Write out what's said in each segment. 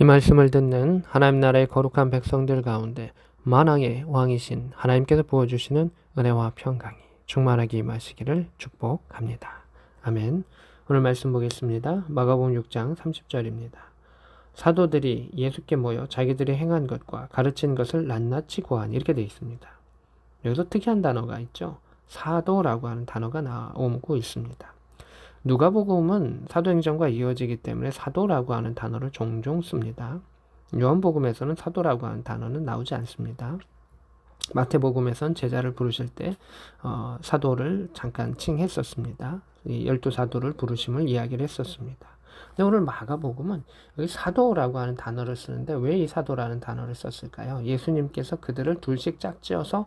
이 말씀을 듣는 하나님 나라의 거룩한 백성들 가운데 만왕의 왕이신 하나님께서 부어주시는 은혜와 평강이 충만하게 임하시기를 축복합니다. 아멘. 오늘 말씀 보겠습니다. 마가복음 6장 30절입니다. 사도들이 예수께 모여 자기들이 행한 것과 가르친 것을 낱낱이 고하니 이렇게 되어 있습니다. 여기서 특이한 단어가 있죠. 사도라고 하는 단어가 나오고 있습니다. 누가복음은 사도행전과 이어지기 때문에 사도라고 하는 단어를 종종 씁니다. 요한복음에서는 사도라고 하는 단어는 나오지 않습니다. 마태복음에서는 제자를 부르실 때 사도를 잠깐 칭했었습니다. 이 12사도를 부르심을 이야기를 했었습니다. 근데 오늘 마가복음은 여기 사도라고 하는 단어를 쓰는데 왜 이 사도라는 단어를 썼을까요? 예수님께서 그들을 둘씩 짝지어서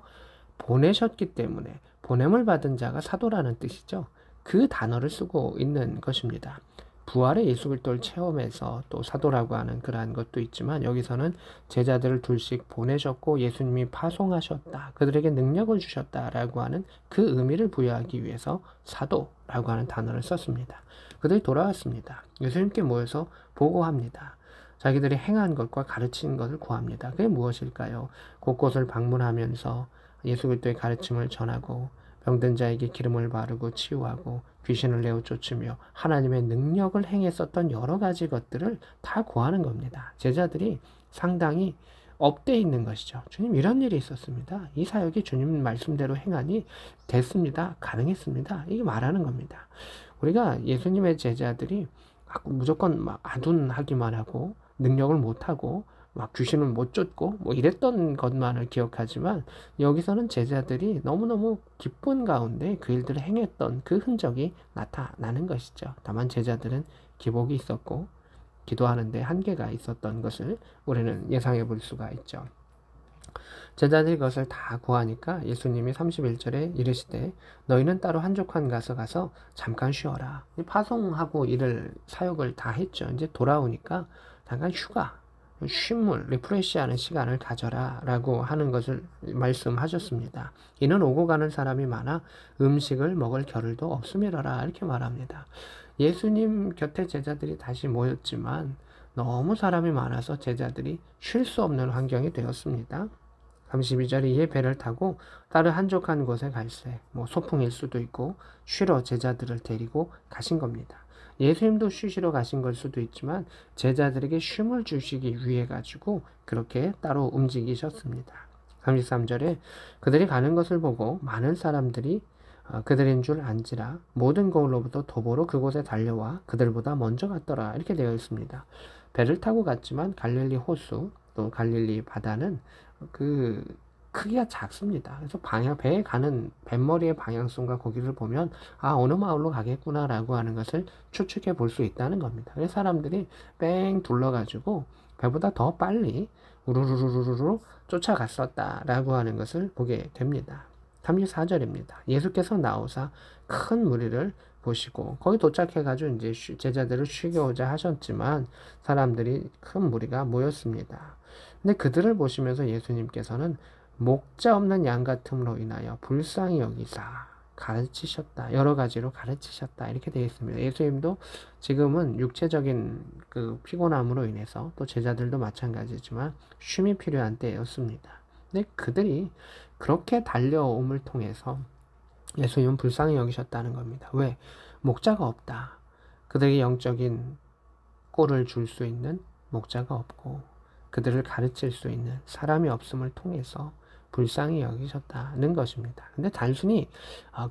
보내셨기 때문에 보냄을 받은 자가 사도라는 뜻이죠. 그 단어를 쓰고 있는 것입니다. 부활의 예수 그리스도를 체험해서 또 사도라고 하는 그러한 것도 있지만 여기서는 제자들을 둘씩 보내셨고 예수님이 파송하셨다. 그들에게 능력을 주셨다라고 하는 그 의미를 부여하기 위해서 사도라고 하는 단어를 썼습니다. 그들이 돌아왔습니다. 예수님께 모여서 보고합니다. 자기들이 행한 것과 가르친 것을 구합니다. 그게 무엇일까요? 곳곳을 방문하면서 예수 그리스도의 가르침을 전하고 병든 자에게 기름을 바르고 치유하고 귀신을 내어 쫓으며 하나님의 능력을 행했었던 여러 가지 것들을 다 구하는 겁니다. 제자들이 상당히 업돼 있는 것이죠. 주님 이런 일이 있었습니다. 이 사역이 주님 말씀대로 행하니 됐습니다. 가능했습니다. 이게 말하는 겁니다. 우리가 예수님의 제자들이 무조건 막 아둔하기만 하고 능력을 못하고 막 귀신을 못 쫓고 뭐 이랬던 것만을 기억하지만 여기서는 제자들이 너무너무 기쁜 가운데 그 일들을 행했던 그 흔적이 나타나는 것이죠. 다만 제자들은 기복이 있었고 기도하는데 한계가 있었던 것을 우리는 예상해 볼 수가 있죠. 제자들이 그것을 다 구하니까 예수님이 31절에 이르시되 너희는 따로 한족한 가서 잠깐 쉬어라. 파송하고 일을 사역을 다 했죠. 이제 돌아오니까 잠깐 휴가 쉼을 리프레시하는 시간을 가져라 라고 하는 것을 말씀하셨습니다. 이는 오고 가는 사람이 많아 음식을 먹을 겨를도 없음이라라 이렇게 말합니다. 예수님 곁에 제자들이 다시 모였지만 너무 사람이 많아서 제자들이 쉴 수 없는 환경이 되었습니다. 32절에 이에 배를 타고 다른 한적한 곳에 갈새 소풍일 수도 있고 쉬러 제자들을 데리고 가신 겁니다. 예수님도 쉬시러 가신 걸 수도 있지만 제자들에게 쉼을 주시기 위해 가지고 그렇게 따로 움직이셨습니다. 33절에 그들이 가는 것을 보고 많은 사람들이 그들인 줄 안지라 모든 거울로부터 도보로 그곳에 달려와 그들보다 먼저 갔더라 이렇게 되어 있습니다. 배를 타고 갔지만 갈릴리 호수 또 갈릴리 바다는 그 크기가 작습니다. 그래서 배에 가는 뱃머리의 방향성과 거기를 보면 어느 마을로 가겠구나라고 하는 것을 추측해 볼 수 있다는 겁니다. 그래서 사람들이 뺑 둘러가지고 배보다 더 빨리 우르르르르르 쫓아갔었다라고 하는 것을 보게 됩니다. 34절입니다. 예수께서 나오사 큰 무리를 보시고 거기 도착해가지고 이제 제자들을 쉬게 하셨지만 사람들이 큰 무리가 모였습니다. 근데 그들을 보시면서 예수님께서는 목자 없는 양 같음으로 인하여 불쌍히 여기사 가르치셨다. 여러 가지로 가르치셨다. 이렇게 되어 있습니다. 예수님도 지금은 육체적인 그 피곤함으로 인해서 또 제자들도 마찬가지지만 쉼이 필요한 때였습니다. 근데 그들이 그렇게 달려옴을 통해서 예수님은 불쌍히 여기셨다는 겁니다. 왜? 목자가 없다. 그들에게 영적인 꼴을 줄 수 있는 목자가 없고 그들을 가르칠 수 있는 사람이 없음을 통해서 불쌍히 여기셨다는 것입니다. 근데 단순히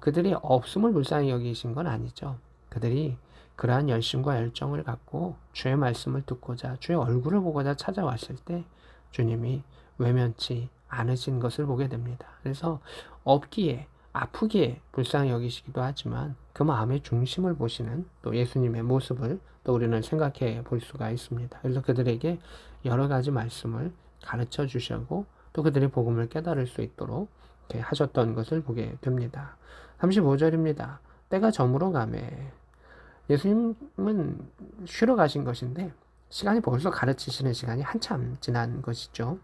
그들이 없음을 불쌍히 여기신 건 아니죠. 그들이 그러한 열심과 열정을 갖고 주의 말씀을 듣고자 주의 얼굴을 보고자 찾아왔을 때 주님이 외면치 않으신 것을 보게 됩니다. 그래서 없기에 아프기에 불쌍히 여기시기도 하지만 그 마음의 중심을 보시는 또 예수님의 모습을 또 우리는 생각해 볼 수가 있습니다. 그래서 그들에게 여러 가지 말씀을 가르쳐 주시고 또 그들이 복음을 깨달을 수 있도록 하셨던 것을 보게 됩니다. 35절입니다. 때가 저물어 가매 예수님은 쉬러 가신 것인데 시간이 벌써 가르치시는 시간이 한참 지난 것이죠.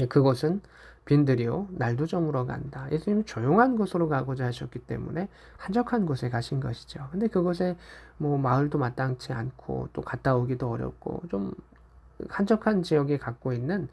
그곳은 빈들이요 날도 저물어 간다. 예수님은 조용한 곳으로 가고자 하셨기 때문에 한적한 곳에 가신 것이죠. 근데 그곳에 마을도 마땅치 않고 또 갔다 오기도 어렵고 좀 한적한 지역이 갖고 있는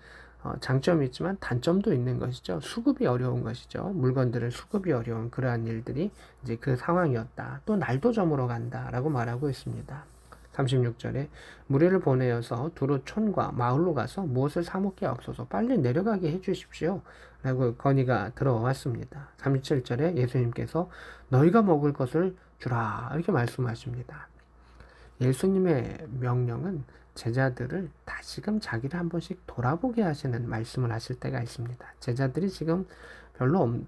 장점이 있지만 단점도 있는 것이죠. 수급이 어려운 것이죠. 물건들을 수급이 어려운 그러한 일들이 이제 그 상황이었다. 또 날도 저물어 간다라고 말하고 있습니다. 36절에 무리를 보내어서 두루 촌과 마을로 가서 무엇을 사먹게 없어서 빨리 내려가게 해주십시오. 라고 건의가 들어왔습니다. 37절에 예수님께서 너희가 먹을 것을 주라 이렇게 말씀하십니다. 예수님의 명령은 제자들을 다시금 자기를 한 번씩 돌아보게 하시는 말씀을 하실 때가 있습니다. 제자들이 지금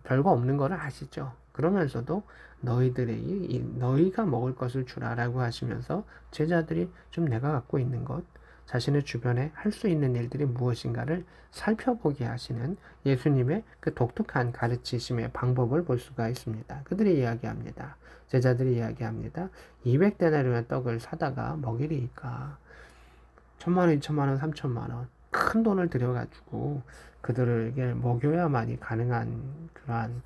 별거 없는 걸 아시죠? 그러면서도 너희가 먹을 것을 주라라고 하시면서 제자들이 좀 내가 갖고 있는 것, 자신의 주변에 할 수 있는 일들이 무엇인가를 살펴보게 하시는 예수님의 그 독특한 가르치심의 방법을 볼 수가 있습니다. 그들이 이야기합니다. 제자들이 이야기합니다. 200데나리온의 떡을 사다가 먹이리이까 1,000만 원, 2,000만 원, 3,000만 원 큰 돈을 들여가지고 그들에게 먹여야만이 가능한 그러한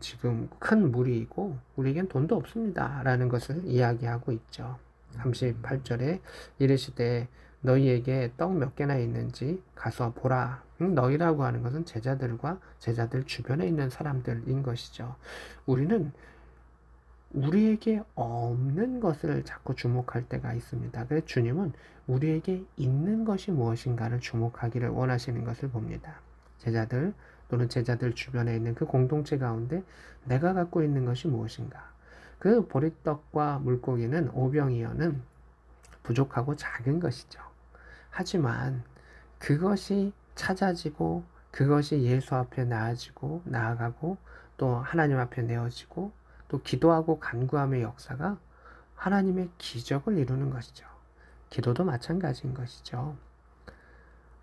지금 큰 무리이고 우리에겐 돈도 없습니다. 라는 것을 이야기하고 있죠. 38절에 이르시되 너희에게 떡 몇 개나 있는지 가서 보라. 너희라고 하는 것은 제자들과 제자들 주변에 있는 사람들인 것이죠. 우리는 우리에게 없는 것을 자꾸 주목할 때가 있습니다. 그래서 주님은 우리에게 있는 것이 무엇인가를 주목하기를 원하시는 것을 봅니다. 제자들 또는 제자들 주변에 있는 그 공동체 가운데 내가 갖고 있는 것이 무엇인가. 그 보리떡과 물고기는 오병이어는 부족하고 작은 것이죠. 하지만 그것이 찾아지고 그것이 예수 앞에 나아가고 또 하나님 앞에 내어지고 또 기도하고 간구함의 역사가 하나님의 기적을 이루는 것이죠. 기도도 마찬가지인 것이죠.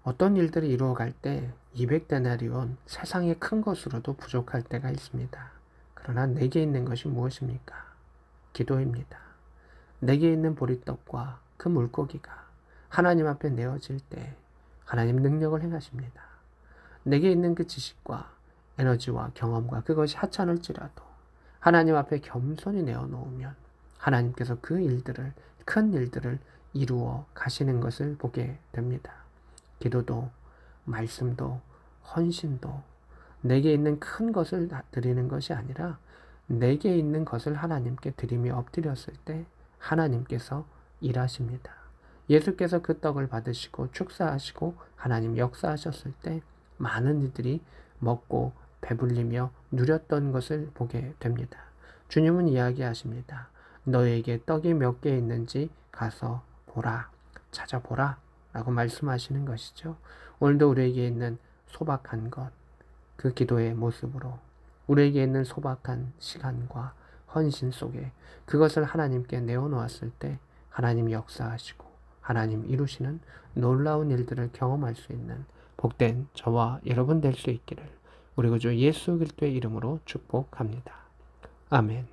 어떤 일들이 이루어갈 때 200데나리온 세상의 큰 것으로도 부족할 때가 있습니다. 그러나 내게 있는 것이 무엇입니까? 기도입니다. 내게 있는 보리떡과 그 물고기가 하나님 앞에 내어질 때 하나님 능력을 행하십니다. 내게 있는 그 지식과 에너지와 경험과 그것이 하찮을지라도 하나님 앞에 겸손히 내어놓으면 하나님께서 큰 일들을 이루어 가시는 것을 보게 됩니다. 기도도, 말씀도, 헌신도 내게 있는 큰 것을 드리는 것이 아니라 내게 있는 것을 하나님께 드리며 엎드렸을 때 하나님께서 일하십니다. 예수께서 그 떡을 받으시고 축사하시고 하나님 역사하셨을 때 많은 이들이 먹고 배불리며 누렸던 것을 보게 됩니다. 주님은 이야기하십니다. 너에게 떡이 몇 개 있는지 가서 보라, 찾아보라 라고 말씀하시는 것이죠. 오늘도 우리에게 있는 소박한 것, 그 기도의 모습으로 우리에게 있는 소박한 시간과 헌신 속에 그것을 하나님께 내어놓았을 때 하나님 역사하시고 하나님 이루시는 놀라운 일들을 경험할 수 있는 복된 저와 여러분 될 수 있기를 우리 구주 예수 그리스도의 이름으로 축복합니다. 아멘.